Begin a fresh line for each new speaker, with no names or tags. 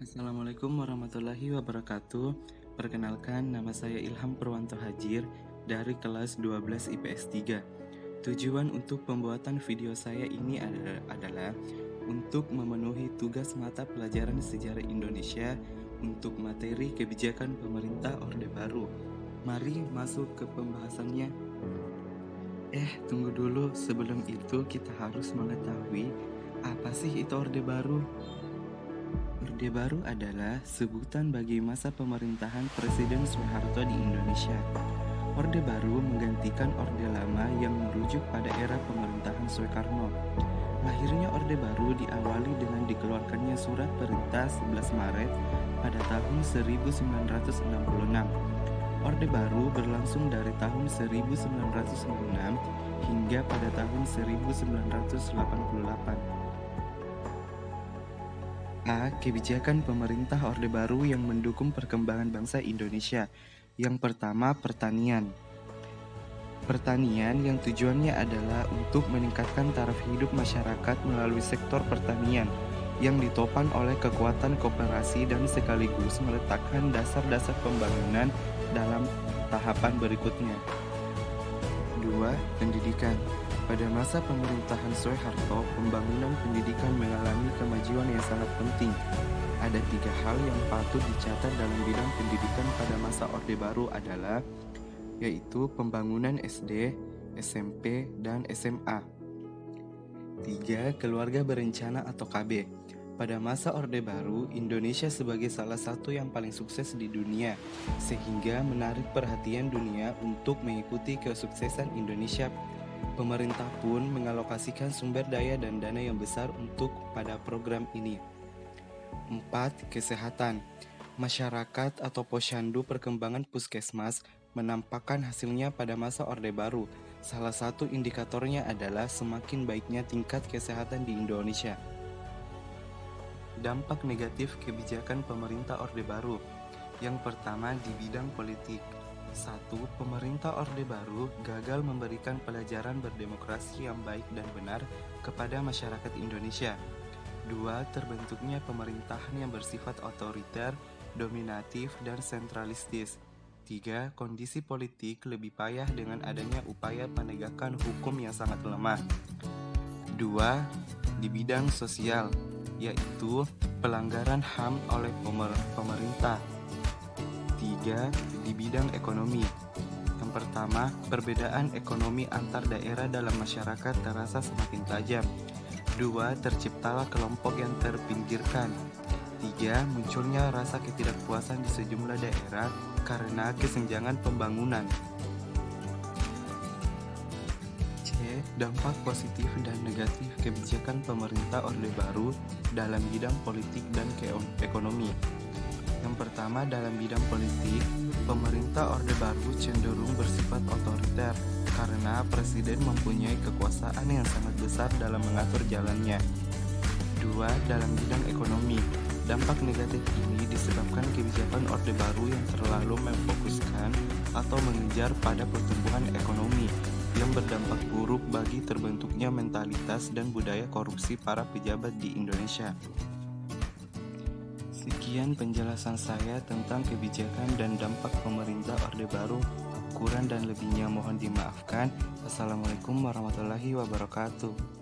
Assalamualaikum warahmatullahi wabarakatuh. Perkenalkan, nama saya Ilham Purwanto Hajir dari kelas 12 IPS 3. Tujuan untuk pembuatan video saya ini adalah untuk memenuhi tugas mata pelajaran sejarah Indonesia untuk materi kebijakan pemerintah Orde Baru. Mari masuk ke pembahasannya. Tunggu dulu, sebelum itu kita harus mengetahui apa sih itu Orde Baru. Orde Baru adalah sebutan bagi masa pemerintahan Presiden Soeharto di Indonesia. Orde Baru menggantikan Orde Lama yang merujuk pada era pemerintahan Soekarno. Lahirnya Orde Baru diawali dengan dikeluarkannya Surat Perintah 11 Maret pada tahun 1966. Orde Baru berlangsung dari tahun 1906 hingga pada tahun 1988. Kebijakan pemerintah Orde Baru yang mendukung perkembangan bangsa Indonesia. Yang pertama, pertanian. Pertanian yang tujuannya adalah untuk meningkatkan taraf hidup masyarakat melalui sektor pertanian yang ditopang oleh kekuatan koperasi dan sekaligus meletakkan dasar-dasar pembangunan dalam tahapan berikutnya. 2. Pendidikan. Pada masa pemerintahan Soeharto, pembangunan pendidikan mengalami kemajuan yang sangat penting. Ada 3 hal yang patut dicatat dalam bidang pendidikan pada masa Orde Baru adalah yaitu pembangunan SD, SMP, dan SMA. 3. Keluarga berencana atau KB. Pada masa Orde Baru, Indonesia sebagai salah satu yang paling sukses di dunia, sehingga menarik perhatian dunia untuk mengikuti kesuksesan Indonesia. Pemerintah pun mengalokasikan sumber daya dan dana yang besar untuk pada program ini. 4. Kesehatan. Masyarakat atau posyandu perkembangan puskesmas menampakkan hasilnya pada masa Orde Baru. Salah satu indikatornya adalah semakin baiknya tingkat kesehatan di Indonesia. Dampak negatif kebijakan pemerintah Orde Baru. Yang pertama di bidang politik. 1. Pemerintah Orde Baru gagal memberikan pelajaran berdemokrasi yang baik dan benar kepada masyarakat Indonesia. 2. Terbentuknya pemerintahan yang bersifat otoriter, dominatif, dan sentralistis. 3. Kondisi politik lebih payah dengan adanya upaya penegakan hukum yang sangat lemah. 2. Di bidang sosial, yaitu pelanggaran HAM oleh pemerintah. 3. Di bidang ekonomi. Yang pertama, perbedaan ekonomi antar daerah dalam masyarakat terasa semakin tajam. 2. Terciptalah kelompok yang terpinggirkan. 3. Munculnya rasa ketidakpuasan di sejumlah daerah karena kesenjangan pembangunan. C. Dampak positif dan negatif kebijakan pemerintah Orde Baru dalam bidang politik dan ekonomi. Yang pertama, dalam bidang politik, pemerintah Orde Baru cenderung bersifat otoriter karena presiden mempunyai kekuasaan yang sangat besar dalam mengatur jalannya. 2. Dalam bidang ekonomi, dampak negatif ini disebabkan kebijakan Orde Baru yang terlalu memfokuskan atau mengejar pada pertumbuhan ekonomi yang berdampak buruk bagi terbentuknya mentalitas dan budaya korupsi para pejabat di Indonesia. Sekian penjelasan saya tentang kebijakan dan dampak pemerintah Orde Baru. Kurang dan lebihnya mohon dimaafkan. Assalamualaikum warahmatullahi wabarakatuh.